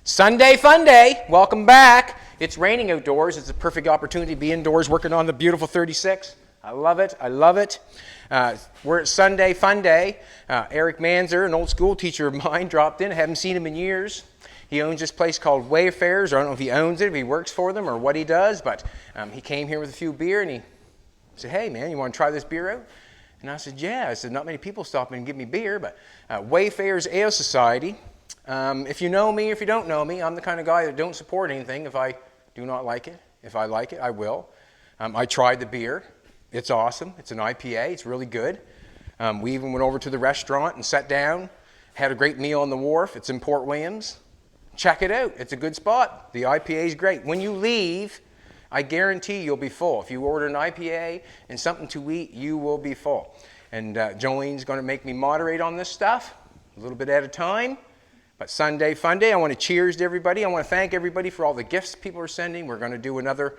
Sunday fun day. Welcome back. It's raining outdoors. It's a perfect opportunity to be indoors working on the beautiful 36. I love it. I love it. We're at Sunday fun day. Eric Manzer, an old school teacher of mine, dropped in. I haven't seen him in years. He owns this place called Wayfarers. I don't know if he owns it, if he works for them, or what he does, but he came here with a few beer and he said, "Hey man, you want to try this beer out?" And I said, "Yeah." I said, "Not many people stop in and give me beer, but Wayfarers Ale Society. If you know me or if you don't know me, I'm the kind of guy that don't support anything if I do not like it. If I like it, I will. I tried the beer. It's awesome. It's an IPA. It's really good. We even went over to the restaurant and sat down, had a great meal on the wharf. It's in Port Williams. Check it out. It's a good spot. The IPA is great. When you leave, I guarantee you'll be full. If you order an IPA and something to eat, you will be full. And Jolene's going to make me moderate on this stuff a little bit at a time. But Sunday fun day, I want to cheers to everybody. I want to thank everybody for all the gifts people are sending. We're going to do another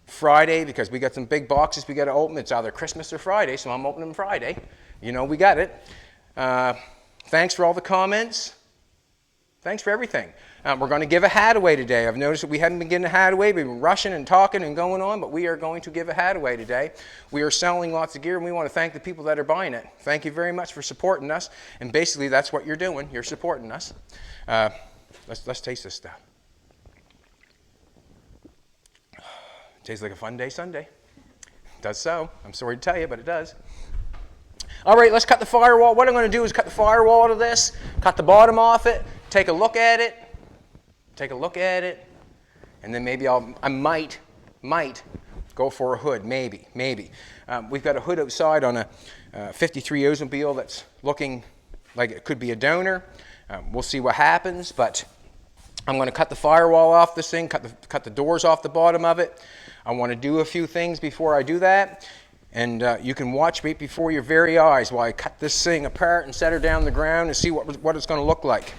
Friday because we got some big boxes we got to open. It's either Christmas or Friday, so I'm opening them Friday. You know we got it. Thanks for all the comments. Thanks for everything. We're going to give a hat away today. I've noticed that we haven't been getting a hat away. We've been rushing and talking and going on, but we are going to give a hat away today. We are selling lots of gear, and we want to thank the people that are buying it. Thank you very much for supporting us, and basically that's what you're doing. You're supporting us. Let's taste this stuff. Tastes like a fun day Sunday. It does so. I'm sorry to tell you, but it does. All right, let's cut the firewall. What I'm going to do is cut the firewall to this, cut the bottom off it, take a look at it, and then maybe I might go for a hood, maybe. We've got a hood outside on a 53 Oldsmobile that's looking like it could be a donor. We'll see what happens, but I'm going to cut the firewall off this thing, cut the doors off the bottom of it. I want to do a few things before I do that, and you can watch me before your very eyes while I cut this thing apart and set her down the ground and see what it's going to look like.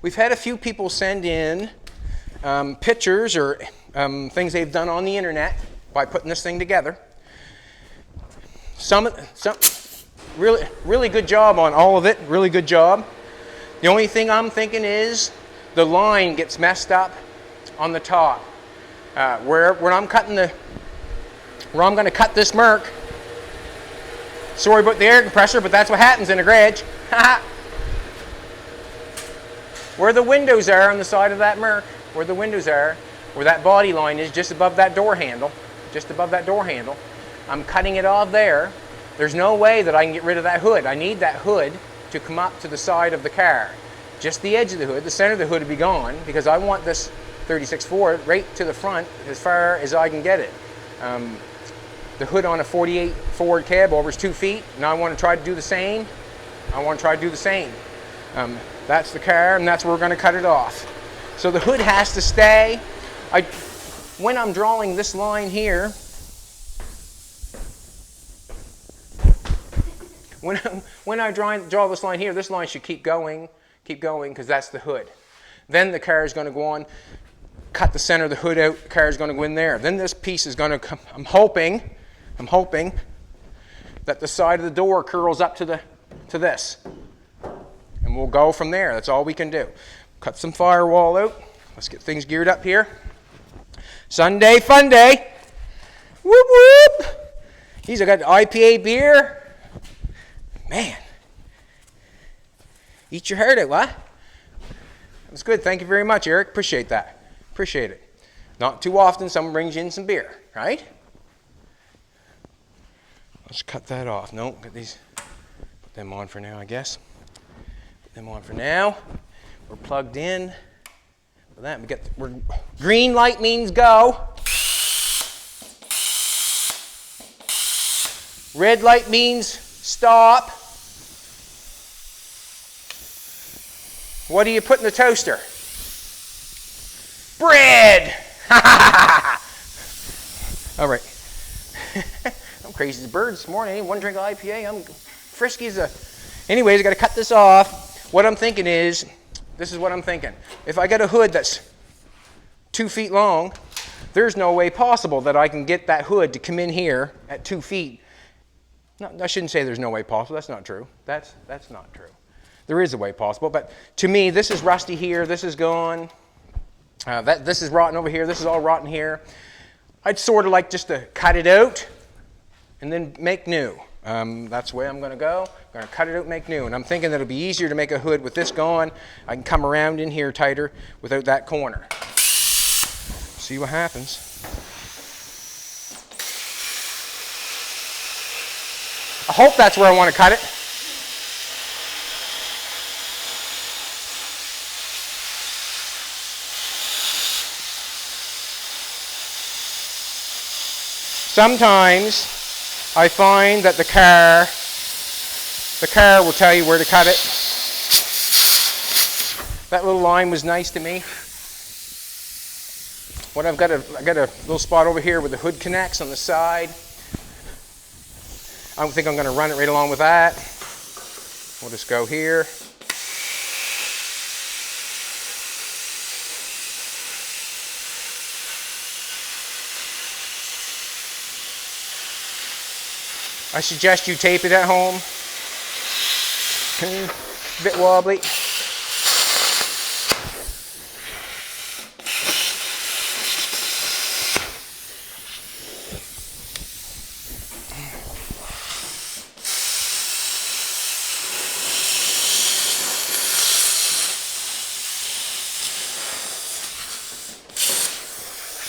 We've had a few people send in pictures or things they've done on the internet by putting this thing together. Some really good job on all of it, really good job. The only thing I'm thinking is the line gets messed up on the top. Where I'm going to cut this Merc. Sorry about the air compressor, but that's what happens in a garage. Where the windows are on the side of that Merc, where that body line is, just above that door handle, I'm cutting it off there. There's no way that I can get rid of that hood. I need that hood to come up to the side of the car. Just the edge of the hood, the center of the hood would be gone because I want this 36 Ford right to the front as far as I can get it. The hood on a 48 Ford Cabover is 2 feet, and I want to try to do the same. That's the car, and that's where we're going to cut it off. So the hood has to stay. When I'm drawing this line here, when I draw this line here, this line should keep going, because that's the hood. Then the car is going to go on, cut the center of the hood out, the car is going to go in there. Then this piece is going to come, I'm hoping that the side of the door curls up to this. And we'll go from there. That's all we can do. Cut some firewall out. Let's get things geared up here. Sunday fun day. Whoop whoop. Geez, I got IPA beer. Man. Eat your heart out, what? That's good. Thank you very much, Eric. Appreciate that. Appreciate it. Not too often someone brings you in some beer, right? Let's cut that off. No, get these. Put them on for now, I guess. We're plugged in. For that, green light means go. Red light means stop. What do you put in the toaster? Bread. All right. I'm crazy as a bird this morning. I ain't one drink of IPA. I'm frisky as a. Anyways, I got to cut this off. What I'm thinking is, this is what I'm thinking. If I get a hood that's 2 feet long, there's no way possible that I can get that hood to come in here at 2 feet. No, I shouldn't say there's no way possible. That's not true. That's not true. There is a way possible, but to me, this is rusty here. This is gone. This is rotten over here. This is all rotten here. I'd sort of like just to cut it out and then make new. That's the way I'm going to go. I'm going to cut it out and make new. And I'm thinking that it'll be easier to make a hood with this gone. I can come around in here tighter without that corner. See what happens. I hope that's where I want to cut it. Sometimes I find that the car will tell you where to cut it. That little line was nice to me. What I got a little spot over here where the hood connects on the side. I don't think I'm going to run it right along with that. We'll just go here. I suggest you tape it at home. A bit wobbly.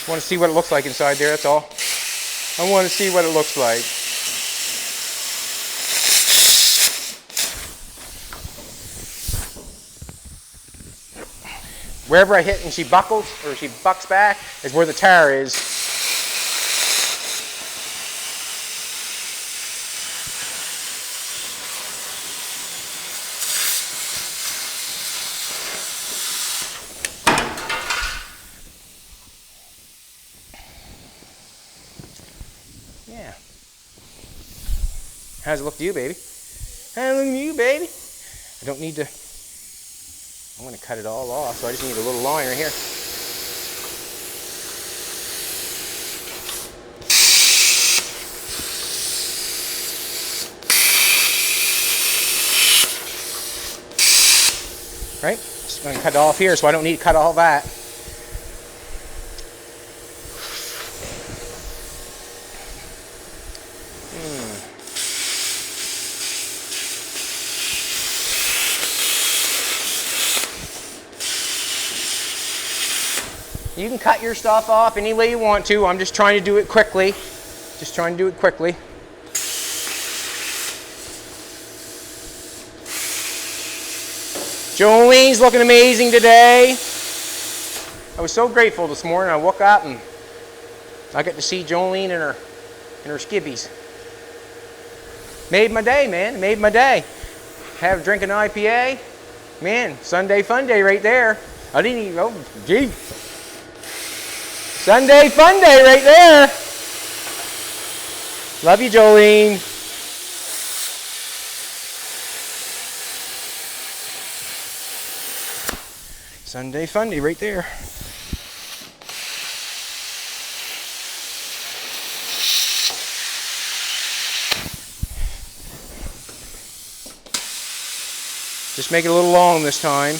I want to see what it looks like inside there, that's all. I want to see what it looks like. Wherever I hit and she buckles, or she bucks back, is where the tire is. Yeah. How's it look to you, baby? How's it look to you, baby? I don't need to... I'm going to cut it all off, so I just need a little line right here. Right? Just going to cut it off here, so I don't need to cut all that. You can cut your stuff off any way you want to. I'm just trying to do it quickly. Just trying to do it quickly. Jolene's looking amazing today. I was so grateful this morning. I woke up and I got to see Jolene in her skibbies. Made my day, man. Made my day. Have a drink an IPA. Man, Sunday fun day right there. I didn't even, oh, gee. Sunday fun day right there. Love you, Jolene. Sunday fun day right there. Just make it a little long this time.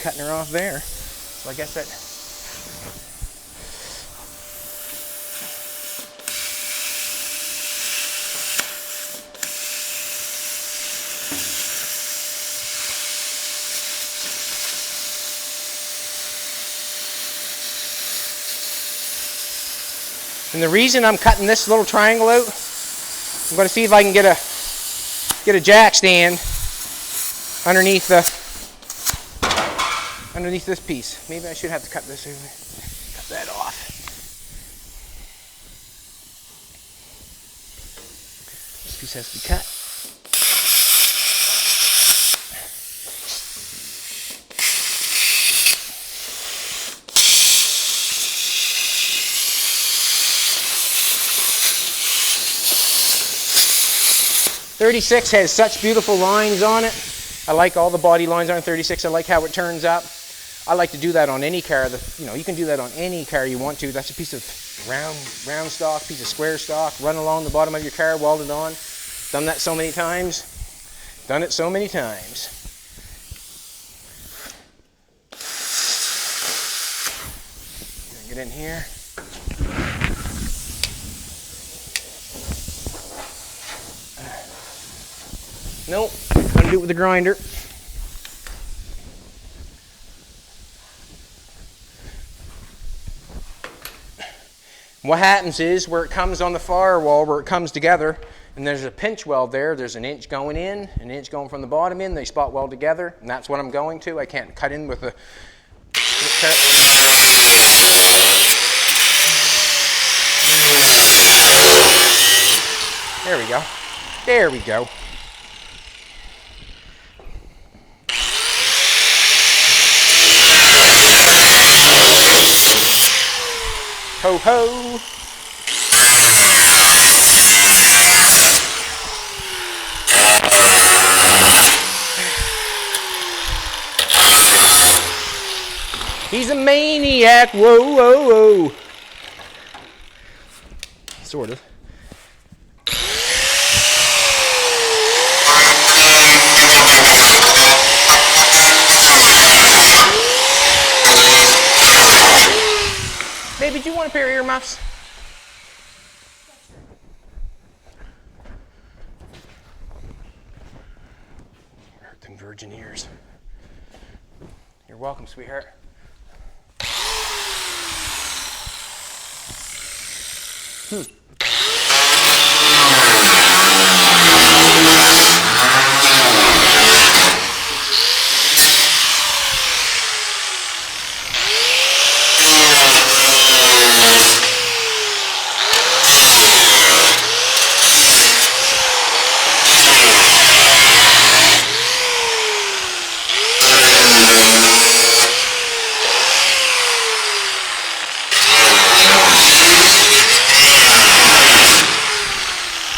Cutting her off there. So I guess that and the reason I'm cutting this little triangle out, I'm going to see if I can get a jack stand underneath this piece. Maybe I should have to cut this over. Cut that off. This piece has to be cut. 36 has such beautiful lines on it. I like all the body lines on 36. I like how it turns up. I like to do that on any car. You can do that on any car you want to. That's a piece of round stock, piece of square stock, run along the bottom of your car, welded on. Done that so many times. Done it so many times. Get in here. Nope, I'm gonna do it with the grinder. What happens is, where it comes on the firewall, where it comes together, and there's a pinch weld there, there's an inch going in, an inch going from the bottom in, they spot weld together, and that's what I'm going to. I can't cut in with a... There we go. There we go. Ho ho! He's a maniac! Whoa, whoa, whoa! Sort of. Baby, do you want a pair of earmuffs? Hurt them virgin ears. You're welcome, sweetheart.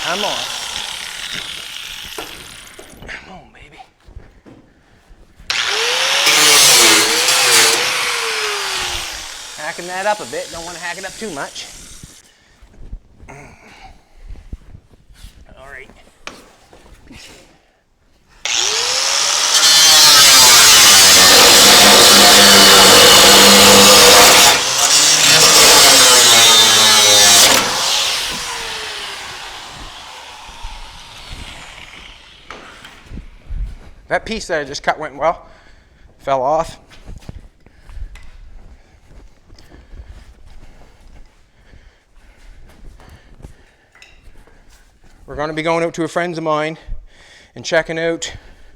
Come on. Come on, baby. Hacking that up a bit. Don't want to hack it up too much. All right. That piece that I just cut went well, fell off. We're going to be going out to a friend of mine and checking out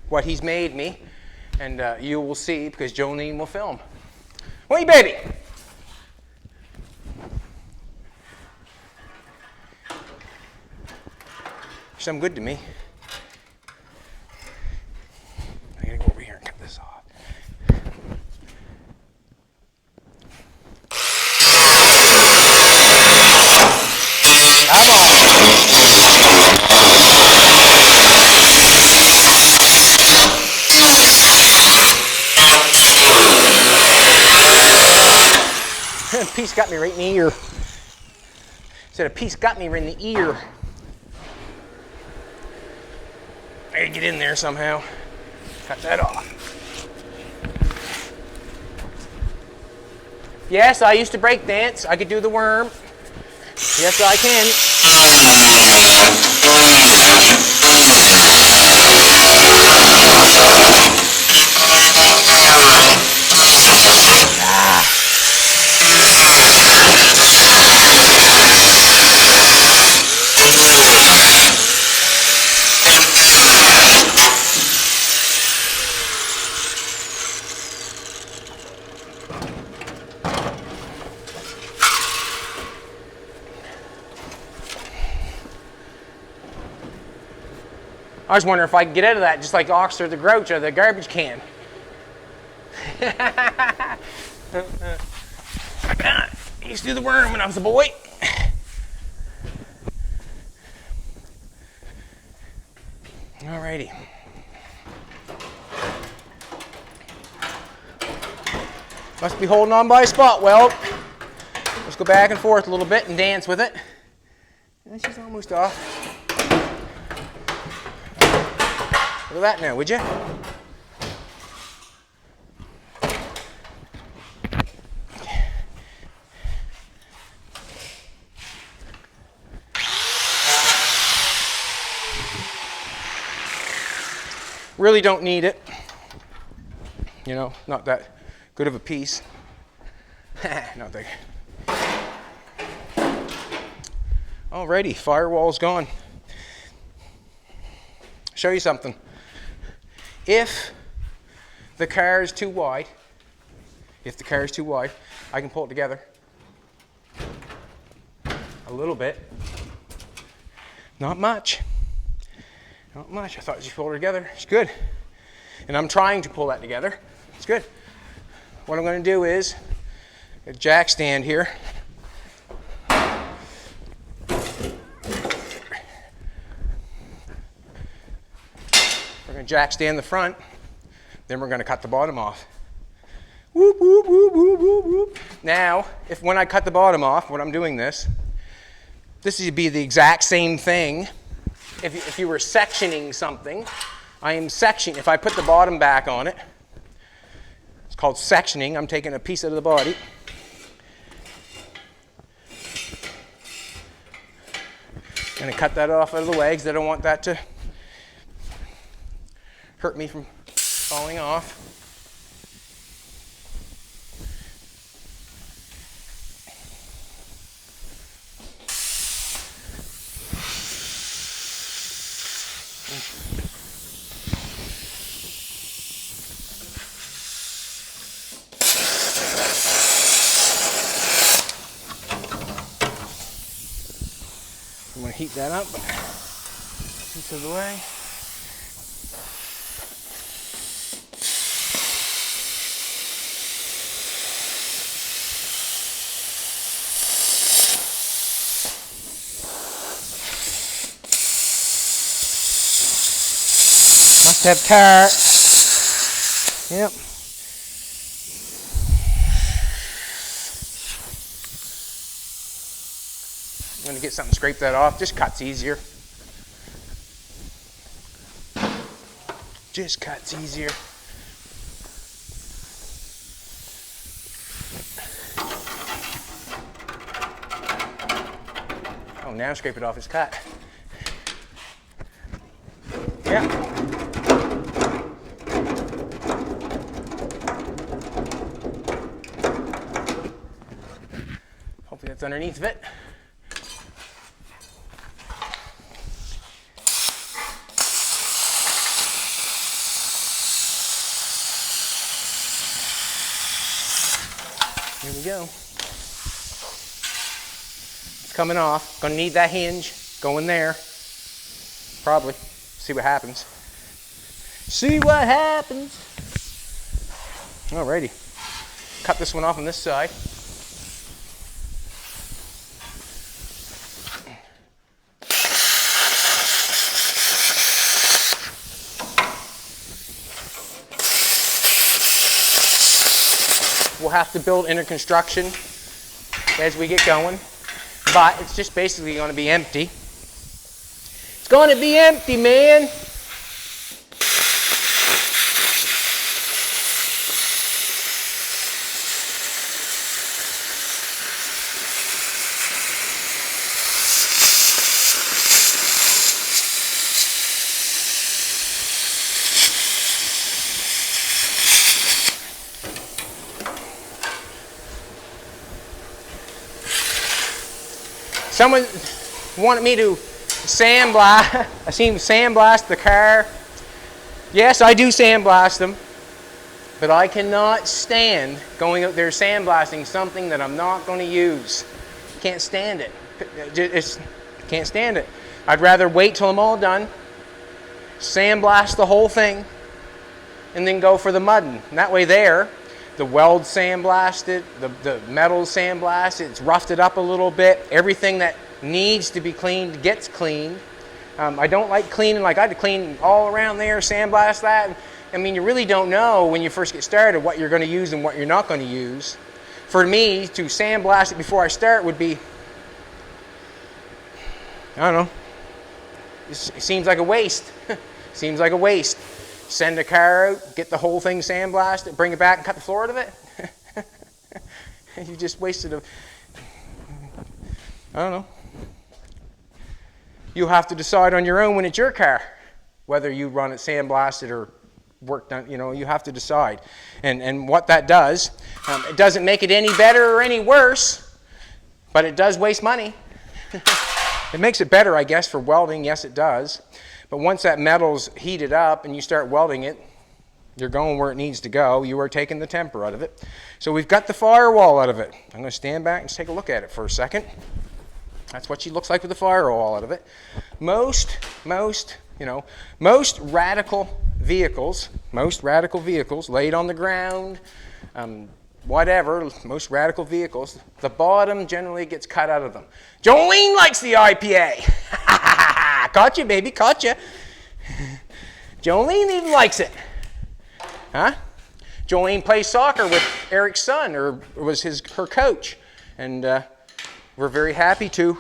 what he's made me, and you will see, because Jolene will film. Wait, baby! Some good to me. I gotta go over here and cut this off. Come on. A piece got me right in the ear. Said a piece got me right in the ear. I gotta get in there somehow. Cut that off. Yes, I used to break dance. I could do the worm. Yes, I can. I was wondering if I could get out of that just like Ox or the Grouch or the garbage can. I used to do the worm when I was a boy. Alrighty. Must be holding on by a spot weld. Let's go back and forth a little bit and dance with it. And she's almost off. Look at that now, would you? Really don't need it. You know, not that good of a piece. Not that. Alrighty, firewall's gone. Show you something. If the car is too wide, I can pull it together a little bit. Not much. Not much. I thought you pulled it together. It's good. And I'm trying to pull that together. It's good. What I'm going to do is a jack stand here. We're going to jack stand the front. Then we're going to cut the bottom off. Whoop, whoop, whoop, whoop, whoop, whoop. Now, when I cut the bottom off, when I'm doing this would be the exact same thing. If you were sectioning something, if I put the bottom back on it, it's called sectioning. I'm taking a piece out of the body. I'm going to cut that off out of the way because I don't want that to hurt me from falling off. I'm going to heat that up into the way. Must have tar. Yep. I'm going to get something to scrape that off. Just cuts easier. Just cuts easier. Oh, now scrape it off, it's cut. Yeah. Hopefully that's underneath of it. Here we go. It's coming off. Gonna need that hinge going there. Probably. See what happens. See what happens. Alrighty. Cut this one off on this side. We'll have to build inner construction as we get going, but it's just basically going to be empty. It's going to be empty, man. Someone wanted me to sandblast. I seen sandblast the car. Yes, I do sandblast them, but I cannot stand going out there sandblasting something that I'm not going to use. Can't stand it. Can't stand it. I'd rather wait till I'm all done, sandblast the whole thing, and then go for the mudding. And that way there, the weld sandblasted, the metal sandblasted, it's roughed it up a little bit. Everything that needs to be cleaned gets cleaned. I don't like cleaning. Like I had to clean all around there, sandblast that. I mean, you really don't know when you first get started what you're going to use and what you're not going to use. For me, to sandblast it before I start would be, I don't know, it seems like a waste. Seems like a waste. Send a car out, get the whole thing sandblasted, bring it back and cut the floor out of it. You just wasted I don't know. You have to decide on your own when it's your car, whether you run it sandblasted or work done, you have to decide. And what that does, it doesn't make it any better or any worse, but it does waste money. It makes it better, I guess, for welding. Yes, it does. But once that metal's heated up and you start welding it, you're going where it needs to go. You are taking the temper out of it. So we've got the firewall out of it. I'm going to stand back and just take a look at it for a second. That's what she looks like with the firewall out of it. Most radical vehicles laid on the ground, whatever, most radical vehicles, the bottom generally gets cut out of them. Jolene likes the IPA. Caught you, baby, caught you. Jolene even likes it. Huh? Jolene plays soccer with Eric's son, or was her coach. And we're very happy to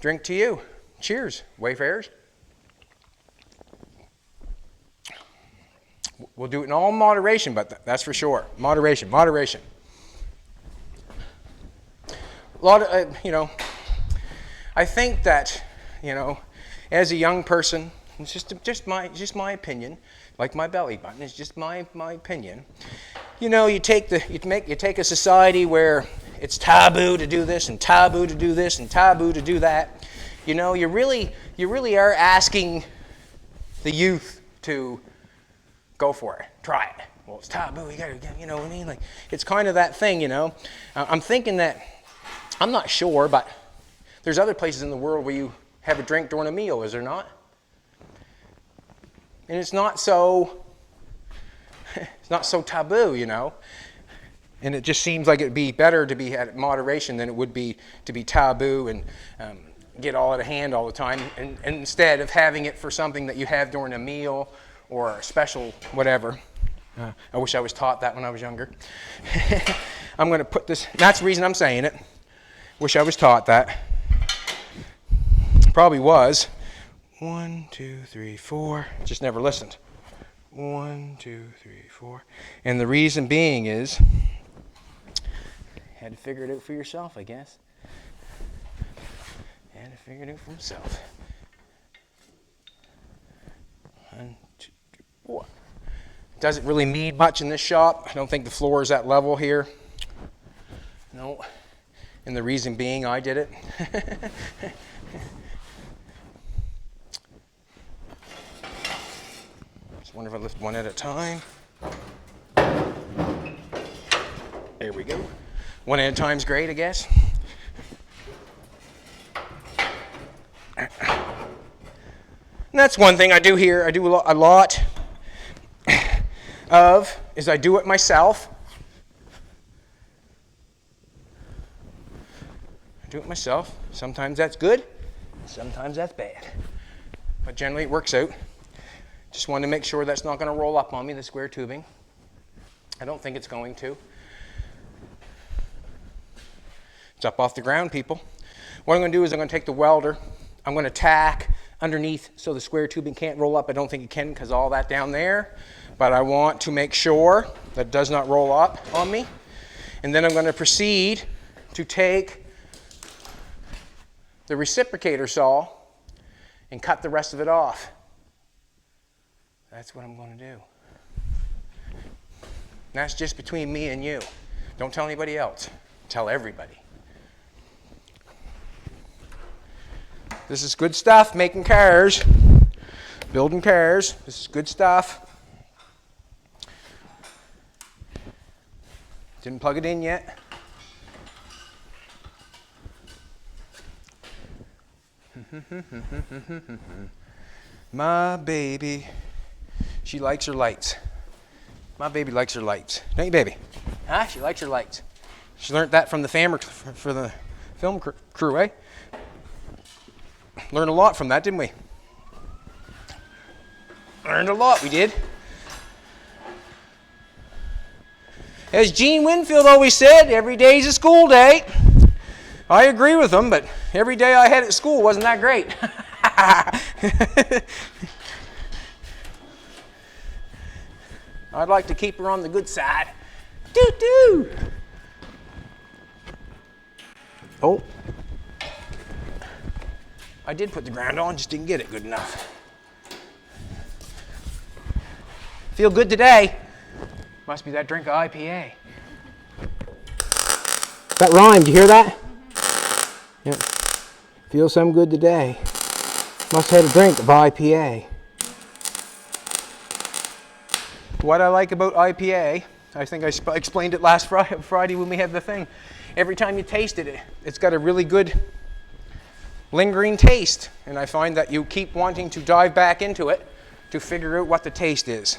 drink to you. Cheers, Wayfarers. We'll do it in all moderation, but that's for sure. Moderation. A lot of, I think that, as a young person, it's just my opinion, like my belly button, it's just my opinion. You take a society where it's taboo to do this and taboo to do this and taboo to do that. You really are asking the youth to go for it, try it. Well, it's taboo. You gotta, what I mean? Like, it's kind of that thing, I'm thinking that, I'm not sure, but there's other places in the world where you have a drink during a meal, is there not? And it's not so taboo, And it just seems like it'd be better to be at moderation than it would be to be taboo and get all out of hand all the time. And instead of having it for something that you have during a meal or a special whatever. I wish I was taught that when I was younger. I'm going to put this, that's the reason I'm saying it. Wish I was taught that. Probably was. 1, 2, 3, 4. Just never listened. 1, 2, 3, 4. And the reason being is, had to figure it out for yourself, I guess. Had to figure it out for myself. 1, 2, 3, 4. Doesn't really mean much in this shop. I don't think the floor is at level here. No. And the reason being, I did it. Just wonder if I lift one at a time. There we go. One at a time's great, I guess. And that's one thing I do here. I do a lot of is I do it myself. I do it myself. Sometimes that's good. Sometimes that's bad. But generally it works out. Just wanted to make sure that's not going to roll up on me, the square tubing. I don't think it's going to. It's up off the ground, people. What I'm going to do is I'm going to take the welder. I'm going to tack underneath so the square tubing can't roll up. I don't think it can because all that down there. But I want to make sure that it does not roll up on me. And then I'm going to proceed to take the reciprocator saw and cut the rest of it off. That's what I'm going to do. And that's just between me and you. Don't tell anybody else. Tell everybody. This is good stuff, making cars, building cars. This is good stuff. Didn't plug it in yet. My baby, she likes her lights. My baby likes her lights. Don't you, baby? Huh? She likes her lights. She learned that from the film crew, eh? Learned a lot from that, didn't we? Learned a lot, we did. As Gene Winfield always said, every day's a school day. I agree with him, but every day I had at school wasn't that great. I'd like to keep her on the good side. Doo-doo! Oh. I did put the ground on, just didn't get it good enough. Feel good today. Must be that drink of IPA. That rhymed, you hear that? Yep. Feel some good today. Must have had a drink of IPA. What I like about IPA, I think I explained it last Friday when we had the thing. Every time you taste it, it's got a really good lingering taste. And I find that you keep wanting to dive back into it to figure out what the taste is.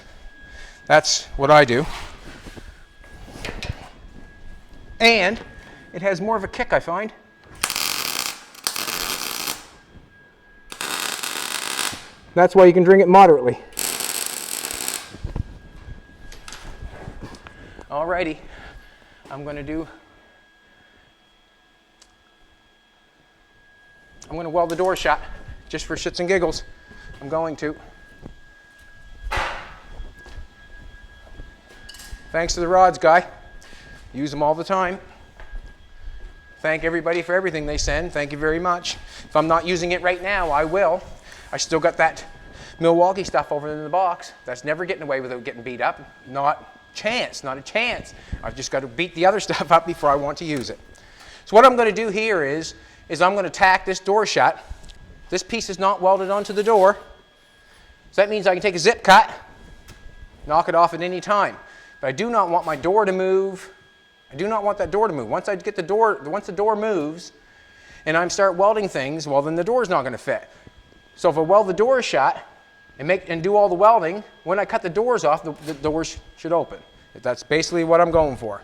That's what I do. And it has more of a kick, I find. That's why you can drink it moderately. Alrighty, I'm going to weld the door shut, just for shits and giggles. I'm going to. Thanks to the rods guy. Use them all the time. Thank everybody for everything they send. Thank you very much. If I'm not using it right now, I will. I still got that Milwaukee stuff over in the box. That's never getting away without getting beat up. Not a chance. I've just got to beat the other stuff up before I want to use it. So what I'm going to do here is I'm going to tack this door shut. This piece is not welded onto the door. So that means I can take a zip cut, knock it off at any time. But I do not want my door to move. I do not want that door to move. Once the door moves and I start welding things, well, then the door's not going to fit. So if I weld the door shut and do all the welding, when I cut the doors off, the doors should open. That's basically what I'm going for.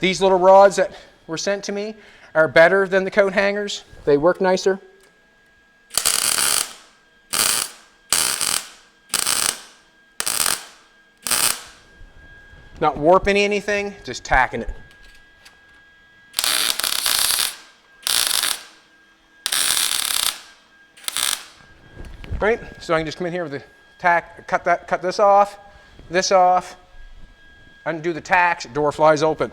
These little rods that were sent to me are better than the coat hangers. They work nicer. Not warping anything, just tacking it. Right? So I can just come in here with the tack, cut this off, undo the tacks, door flies open.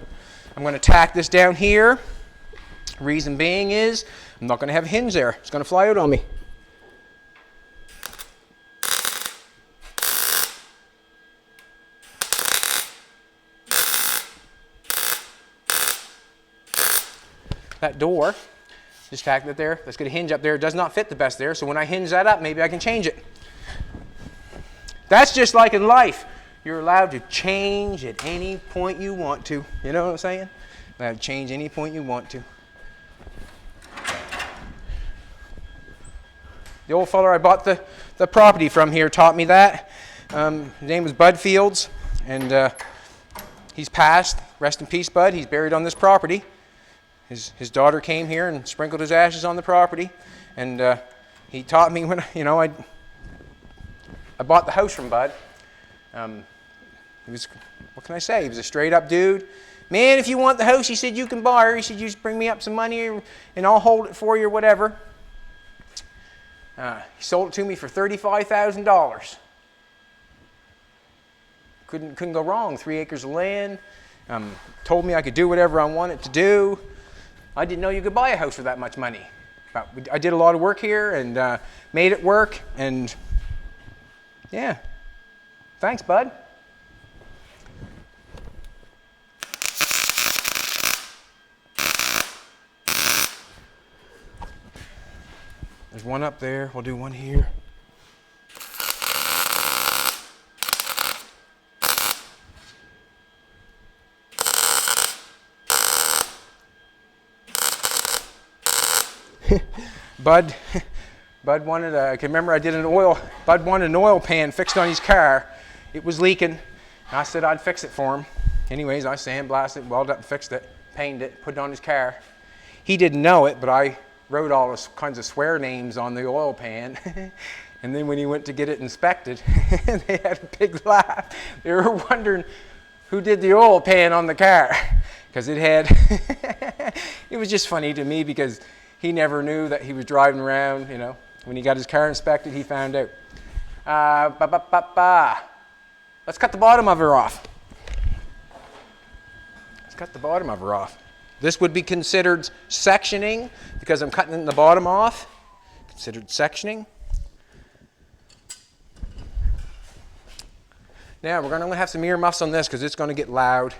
I'm going to tack this down here. Reason being is I'm not going to have a hinge there. It's going to fly out on me. That door, just tack that there. That's going to hinge up there. It does not fit the best there, so when I hinge that up, maybe I can change it. That's just like in life. You're allowed to change at any point you want to. You know what I'm saying? Allowed to change any point you want to. The old fella I bought the property from here taught me that. His name was Bud Fields, and he's passed. Rest in peace, Bud. He's buried on this property. His daughter came here and sprinkled his ashes on the property, and he taught me when I bought the house from Bud. He was, what can I say? He was a straight up dude. Man, if you want the house, he said, you can buy her. He said, you just bring me up some money and I'll hold it for you or whatever. He sold it to me for $35,000. Couldn't go wrong. 3 acres of land. Told me I could do whatever I wanted to do. I didn't know you could buy a house for that much money. But I did a lot of work here and made it work. And yeah, thanks, Bud. There's one up there. We'll do one here. Bud wanted I can remember Bud wanted an oil pan fixed on his car. It was leaking. I said I'd fix it for him. Anyways, I sandblasted, welded up, fixed it, painted it, put it on his car. He didn't know it, but I wrote all those kinds of swear names on the oil pan. And then when he went to get it inspected, they had a big laugh. They were wondering who did the oil pan on the car. Because it had, it was just funny to me because he never knew that he was driving around, you know. When he got his car inspected, he found out. Let's cut the bottom of her off. Let's cut the bottom of her off. This would be considered sectioning because I'm cutting the bottom off. Considered sectioning. Now we're going to have some earmuffs on this because it's going to get loud.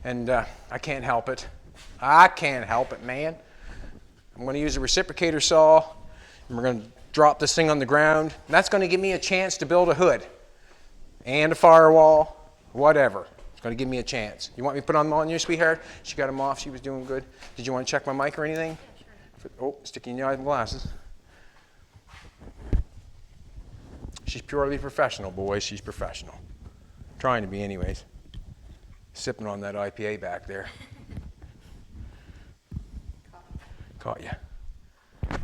And I can't help it. I can't help it, man. I'm going to use a reciprocator saw. And we're going to drop this thing on the ground. And that's going to give me a chance to build a hood. And a firewall. Whatever. It's going to give me a chance. You want me to put them on you, sweetheart? She got them off. She was doing good. Did you want to check my mic or anything? Yeah, sure. Oh, sticking your glasses. She's purely professional, boys. She's professional. Trying to be anyways. Sipping on that IPA back there. Caught you.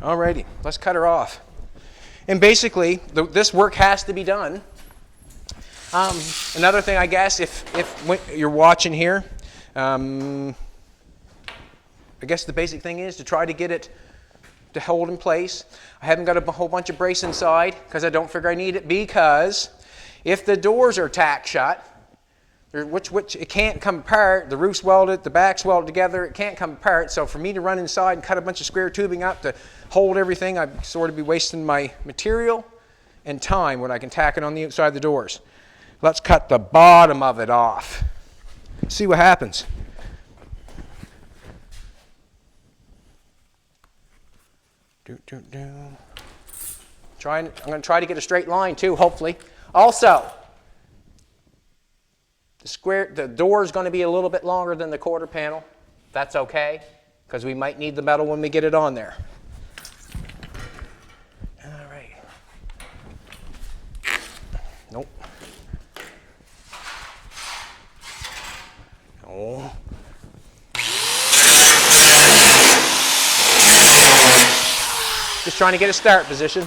Alrighty, let's cut her off. And basically, this work has to be done. Another thing, I guess, if you're watching here, I guess the basic thing is to try to get it to hold in place. I haven't got a whole bunch of brace inside because I don't figure I need it, because if the doors are tacked shut, which it can't come apart, the roof's welded, the back's welded together, it can't come apart. So for me to run inside and cut a bunch of square tubing up to hold everything, I'd sort of be wasting my material and time when I can tack it on the outside of the doors. Let's cut the bottom of it off. See what happens. I'm going to try to get a straight line too, hopefully. Also, the door is going to be a little bit longer than the quarter panel. That's okay, because we might need the metal when we get it on there. All right. Nope. Oh. Just trying to get a start position.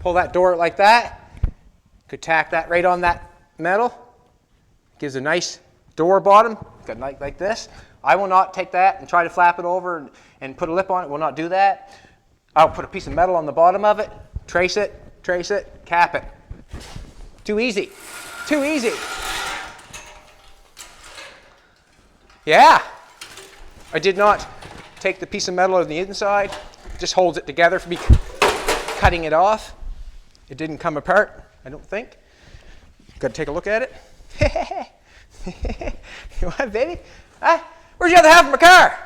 Pull that door like that. Could tack that right on that metal. Gives a nice door bottom, like this. I will not take that and try to flap it over and put a lip on it. Will not do that. I'll put a piece of metal on the bottom of it, trace it, cap it. Too easy. Too easy. Yeah. I did not take the piece of metal on the inside, just holds it together for me cutting it off. It didn't come apart, I don't think. Got to take a look at it. You want, baby? Where's the other half of my car?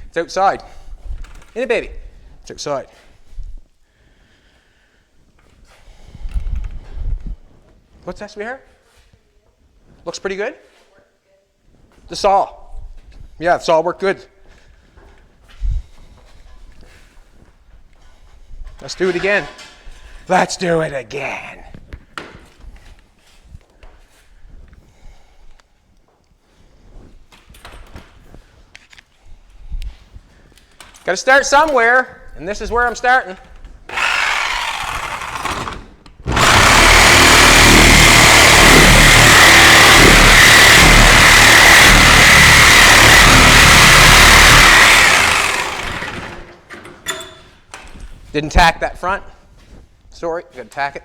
It's outside. Isn't it, baby? It's outside. What's that, sweetheart? Looks pretty good? The saw. Yeah, the saw worked good. Let's do it again. Let's do it again. Got to start somewhere, and this is where I'm starting. Didn't tack that front. Sorry, got to tack it.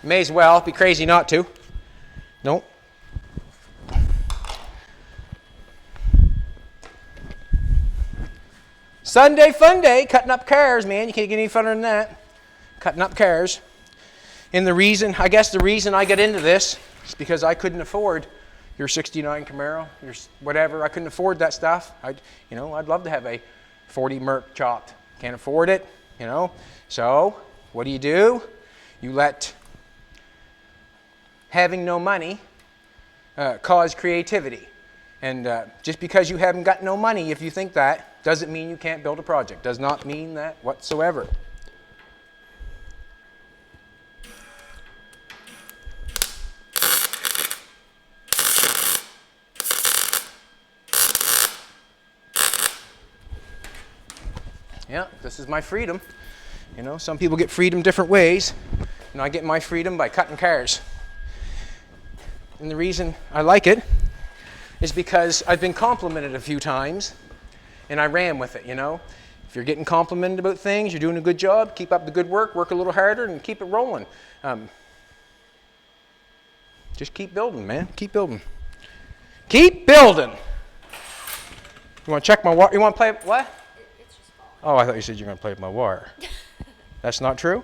May as well. Be crazy not to. Nope. Sunday fun day, cutting up cars, man. You can't get any funner than that. Cutting up cars. And I guess the reason I got into this is because I couldn't afford your 69 Camaro, your whatever. I couldn't afford that stuff. I'd love to have a 40 Merc chopped. Can't afford it, So what do? You let having no money cause creativity. And just because you haven't got no money, if you think that, doesn't mean you can't build a project. Does not mean that whatsoever. Yeah, this is my freedom. Some people get freedom different ways. And I get my freedom by cutting cars. And the reason I like it is because I've been complimented a few times, and I ran with it, If you're getting complimented about things, you're doing a good job, keep up the good work a little harder, and keep it rolling. Just keep building, man. Keep building. Keep building! You want to check my wire? You want to play, what? It's just falling. Oh, I thought you said you were going to play with my wire. That's not true?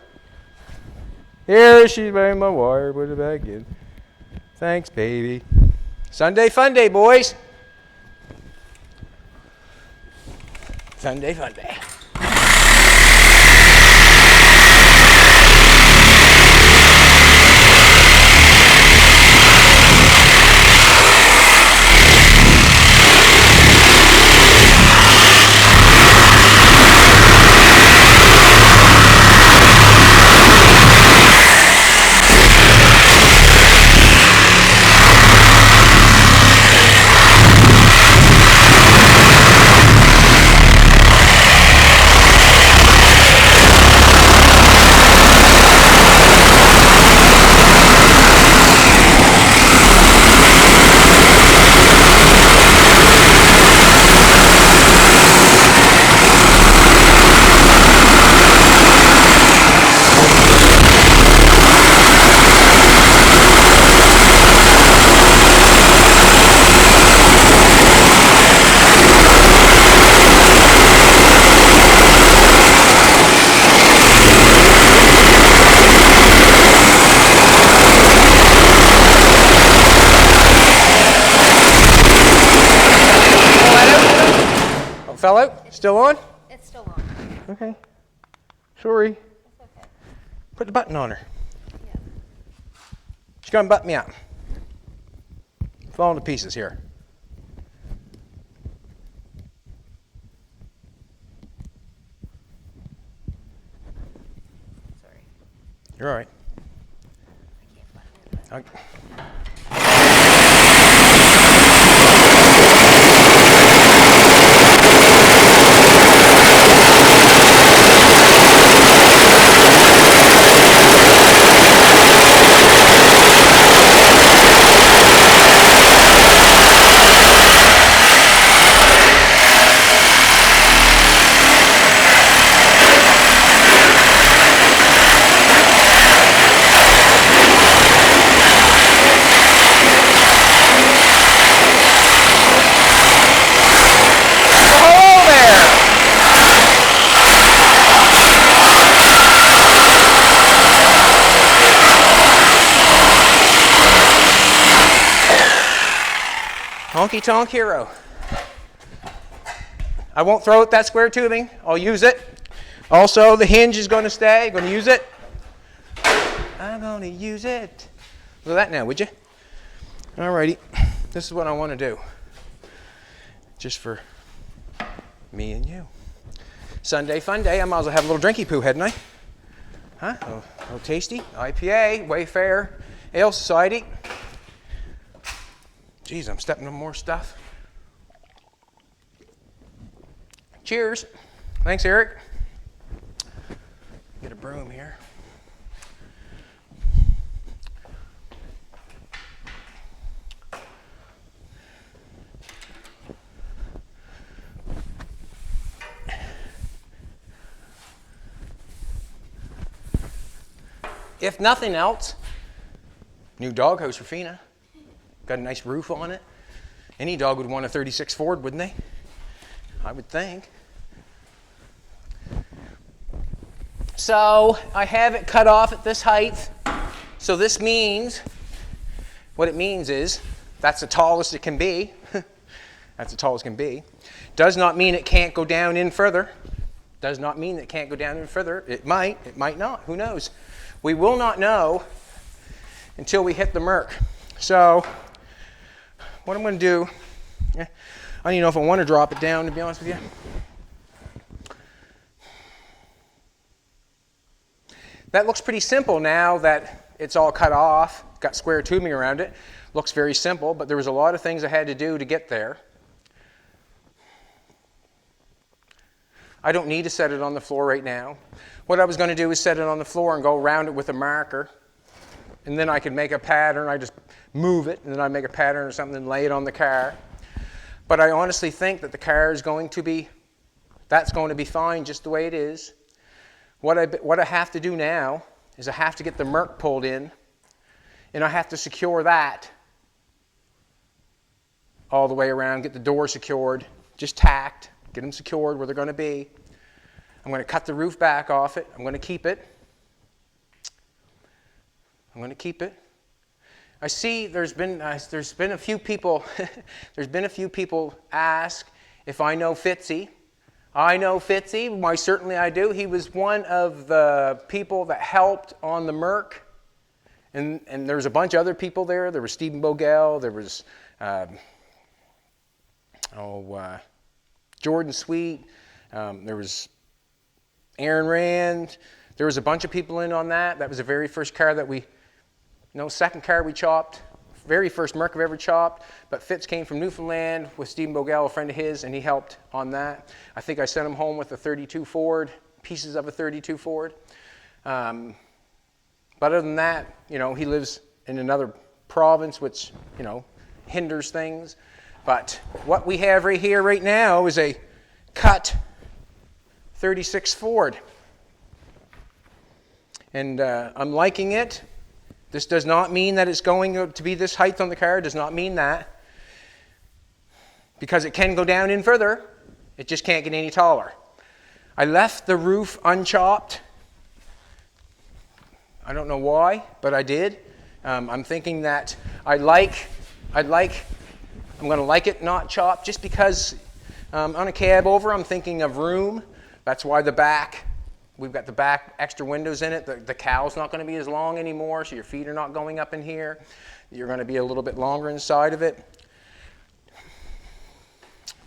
Here she's wearing my wire. Put it back in. Thanks, baby. Sunday fun day, boys. Sunday fun day. Fell out? Still on? It's still on. Okay. Sorry. It's okay. Put the button on her. Yeah. She's going to butt me up. Falling to pieces here. Sorry. You're all right. I can't button it. Okay. Honky tonk hero. I won't throw out that square tubing. I'll use it. Also, the hinge is going to stay. Going to use it. I'm going to use it. Look at that now, would you? Alrighty. This is what I want to do. Just for me and you. Sunday fun day. I might as well have a little drinky poo, hadn't I? Huh? A little tasty. IPA. Wayfarers Ale Society. Geez, I'm stepping on more stuff. Cheers. Thanks, Eric. Get a broom here. If nothing else, new doghouse for Fina. Got a nice roof on it. Any dog would want a 36 Ford, wouldn't they? I would think. So I have it cut off at this height. So this means, what it means is, that's the tallest it can be. That's the tallest it can be. Does not mean it can't go down in further. Does not mean it can't go down in further. It might not. Who knows? We will not know until we hit the Merc. So what I'm going to do, I don't even know if I want to drop it down, to be honest with you. That looks pretty simple now that it's all cut off, got square tubing around it. Looks very simple, but there was a lot of things I had to do to get there. I don't need to set it on the floor right now. What I was going to do is set it on the floor and go around it with a marker. And then I could make a pattern. I just move it, and then I make a pattern or something and lay it on the car. But I honestly think that the car is going to be, that's going to be fine just the way it is. What I have to do now is I have to get the Merc pulled in, and I have to secure that all the way around, get the door secured, just tacked, get them secured where they're going to be. I'm going to cut the roof back off it. I'm going to keep it. I'm going to keep it. I see there's been a few people there's been a few people ask if I know Fitzy. I know Fitzy. Why, certainly I do. He was one of the people that helped on the Merc, and there's a bunch of other people there. There was Stephen Bogel. There was Jordan Sweet. There was Aaron Rand. There was a bunch of people in on that. That was the very first car that we. No, second car we chopped, very first Merc I've ever chopped, but Fitz came from Newfoundland with Stephen Bogel, a friend of his, and he helped on that. I think I sent him home with a 32 Ford, pieces of a 32 Ford. But other than that, you know, he lives in another province, which, you know, hinders things. But what we have right here right now is a cut 36 Ford. And I'm liking it. This does not mean that it's going to be this height on the car. It does not mean that. Because it can go down in further. It just can't get any taller. I left the roof unchopped. I don't know why, but I did. I'm thinking that I'm going to like it not chopped just because on a Cabover I'm thinking of room. That's why the back. We've got the back extra windows in it. The cowl's not going to be as long anymore, so your feet are not going up in here. You're going to be a little bit longer inside of it.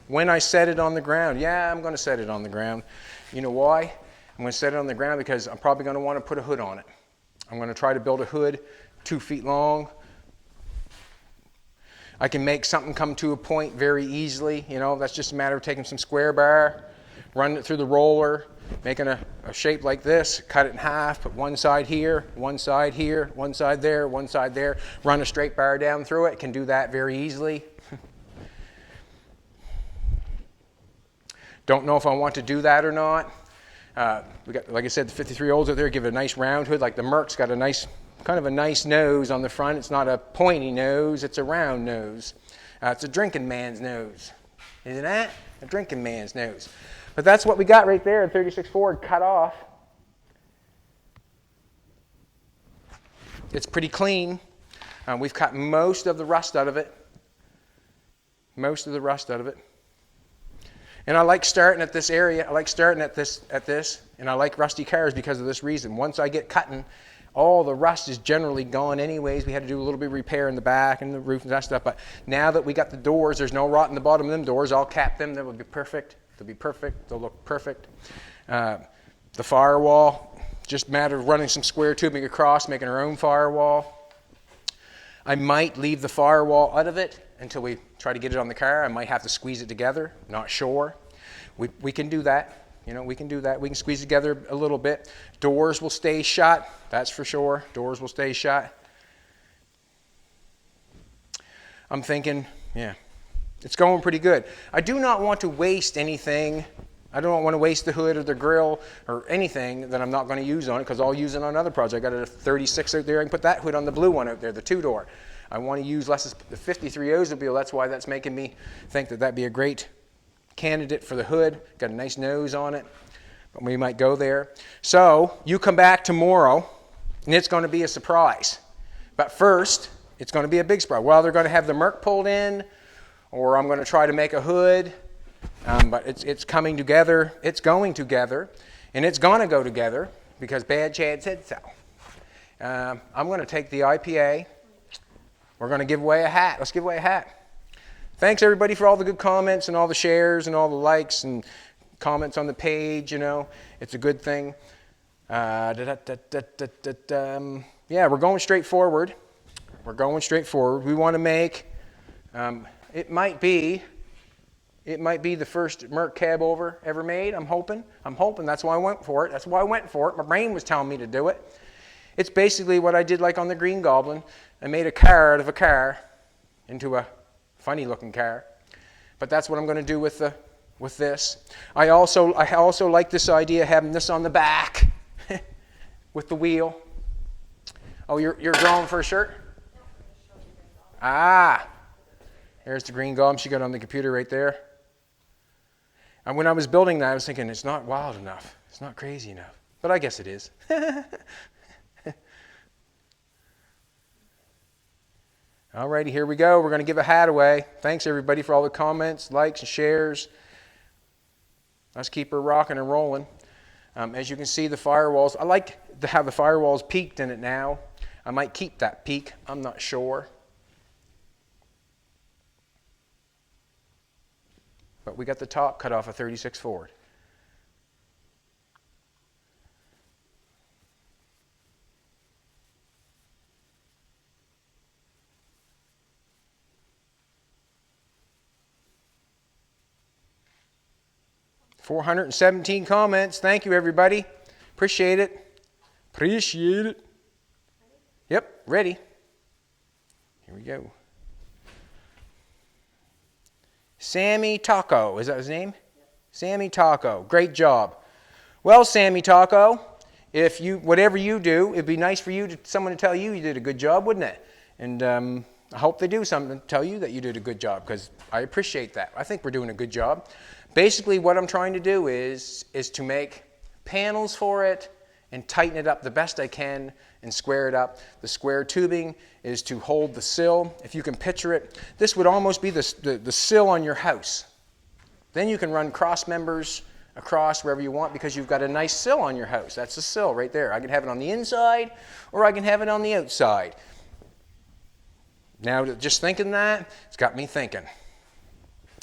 When I set it on the ground, yeah, I'm going to set it on the ground. You know why? I'm going to set it on the ground because I'm probably going to want to put a hood on it. I'm going to try to build a hood 2 feet long. I can make something come to a point very easily. You know, that's just a matter of taking some square bar, running it through the roller, making a shape like this, cut it in half, put one side here, one side here, one side there, one side there, run a straight bar down through it. Can do that very easily. Don't know if I want to do that or not. We got, like I said, the 53 olds out there give it a nice round hood. Like the Merc's got a nice, kind of a nice nose on the front. It's not a pointy nose, it's a round nose. It's a drinking man's nose. Isn't that? A drinking man's nose. But that's what we got right there, a 36 Ford cut off. It's pretty clean. We've cut most of the rust out of it. most of the rust out of it. And I like starting at this area. I like starting at this, and I like rusty cars because of this reason. Once I get cutting, all the rust is generally gone anyways. We had to do a little bit of repair in the back and the roof and that stuff. But now that we got the doors, there's no rot in the bottom of them doors. I'll cap them. That will be perfect. They'll be perfect. They'll look perfect. The firewall, just a matter of running some square tubing across, making our own firewall. I might leave the firewall out of it until we try to get it on the car. I might have to squeeze it together. Not sure. We can do that. You know, we can do that. We can squeeze it together a little bit. Doors will stay shut. That's for sure. Doors will stay shut. I'm thinking, yeah, it's going pretty good. I do not want to waste anything. I don't want to waste the hood or the grill or anything that I'm not going to use on it, because I'll use it on another project. I got a 36 out there. I can put that hood on the blue one out there, the 2-door. I want to use less the 53 Oldsmobile. That's why that's making me think that that'd be a great candidate for the hood. Got a nice nose on it, but we might go there. So you come back tomorrow, and it's going to be a surprise. But first, it's going to be a big surprise. Well, they're going to have the Merc pulled in, or I'm going to try to make a hood. But it's coming together. It's going together, and it's going to go together because Bad Chad said so. I'm going to take the IPA. We're going to give away a hat. Let's give away a hat. Thanks, everybody, for all the good comments and all the shares and all the likes and comments on the page. You know, it's a good thing. Yeah, we're going straight forward. We're going straight forward. We want to make, it might be the first Merc Cabover ever made. I'm hoping. That's why I went for it. My brain was telling me to do it. It's basically what I did like on the Green Goblin. I made a car out of a car into a funny looking car. But that's what I'm going to do with this. I also like this idea of having this on the back with the wheel. Oh, you're drawing for a shirt? Ah, there's the Green Goblin. She got on the computer right there. And when I was building that, I was thinking, it's not wild enough. It's not crazy enough. But I guess it is. Alrighty, here we go. We're going to give a hat away. Thanks, everybody, for all the comments, likes, and shares. Let's keep her rocking and rolling. As you can see, the firewalls, I like to have the firewalls peaked in it now. I might keep that peak. I'm not sure. But we got the top cut off a 36 Ford. $417 comments. Thank you, everybody. Appreciate it. Appreciate it. Yep, ready. Here we go. Sammy Taco, is that his name? Sammy Taco, great job. Well, Sammy Taco, whatever you do, it'd be nice for someone to tell you did a good job, wouldn't it? And I hope they do something to tell you that you did a good job, because I appreciate that. I think we're doing a good job. Basically, what I'm trying to do is to make panels for it and tighten it up the best I can and square it up. The square tubing is to hold the sill. If you can picture it, this would almost be the sill on your house. Then you can run cross members across wherever you want, because you've got a nice sill on your house. That's the sill right there. I can have it on the inside, or I can have it on the outside. Now, just thinking that, it's got me thinking.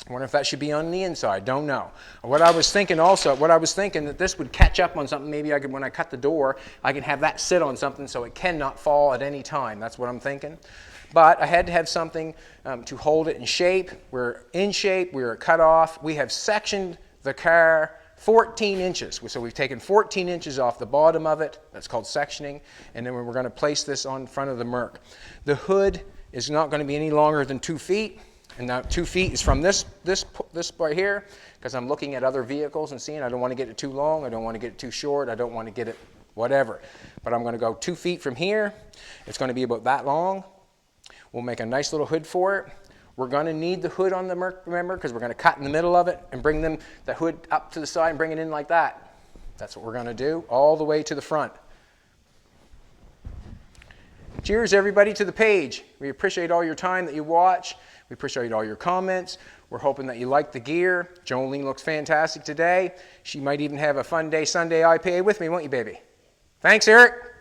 I wonder if that should be on the inside. Don't know. What I was thinking that this would catch up on something. Maybe when I cut the door, I can have that sit on something so it cannot fall at any time. That's what I'm thinking. But I had to have something to hold it in shape. We're in shape. We're cut off. We have sectioned the car 14 inches. So we've taken 14 inches off the bottom of it. That's called sectioning. And then we're going to place this on front of the Merc. The hood is not going to be any longer than 2 feet. And now 2 feet is from this right here, because I'm looking at other vehicles and seeing. I don't want to get it too long. I don't want to get it too short. I don't want to get it whatever. But I'm going to go 2 feet from here. It's going to be about that long. We'll make a nice little hood for it. We're going to need the hood on the Merc, remember, because we're going to cut in the middle of it and bring the hood up to the side and bring it in like that. That's what we're going to do all the way to the front. Cheers, everybody, to the page. We appreciate all your time that you watch. We appreciate all your comments. We're hoping that you like the gear. Jolene looks fantastic today. She might even have a Fun Day Sunday IPA with me, won't you, baby? Thanks, Eric.